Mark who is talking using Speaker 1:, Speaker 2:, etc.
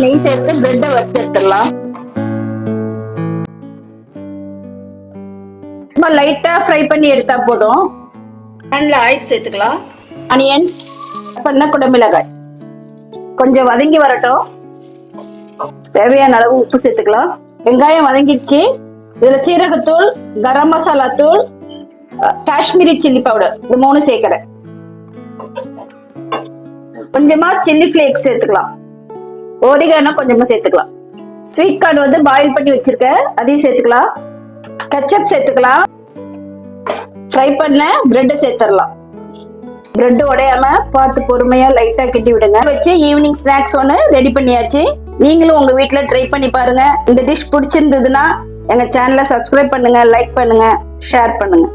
Speaker 1: நெய் சேர்த்து பிரெட்டை வறுத்து எடுத்துடலாம். லைட்டா ஃப்ரை பண்ணி எடுத்தா போதும். பேன்ல ஆயில் சேர்த்துக்கலாம். ஆனியன்ஸ் பண்ண குடமிளகாய் கொஞ்சம் வதங்கி வரட்டும். தேவையான அளவு உப்பு சேர்த்துக்கலாம். வெங்காயம் வதங்கிடுச்சு. இதுல சீரகத்தூள், கரம் மசாலா தூள், காஷ்மீரி சில்லி பவுடர் இது 3 சேர்க்கிறேன். கொஞ்சமா சில்லி பிளேக்ஸ் சேர்த்துக்கலாம். ஓரிகானோ கொஞ்சமா சேர்த்துக்கலாம். ஸ்வீட் கார்ன் வந்து பாயில் பண்ணி வச்சிருக்கேன், அதையும் சேர்த்துக்கலாம். கெச்சப் சேர்த்துக்கலாம். ஃப்ரை பண்ண பிரெட் சேர்த்துடலாம். பிரெட் உடையாம பார்த்து பொறுமையா லைட்டா கிண்டி விடுங்க. வச்சு ஈவினிங் ஸ்நாக்ஸ் ஒன்று ரெடி பண்ணியாச்சு. நீங்களும் உங்க வீட்டுல ட்ரை பண்ணி பாருங்க. இந்த டிஷ் பிடிச்சிருந்ததுன்னா எங்க சேனலை சப்ஸ்கிரைப் பண்ணுங்க, லைக் பண்ணுங்க, ஷேர் பண்ணுங்க.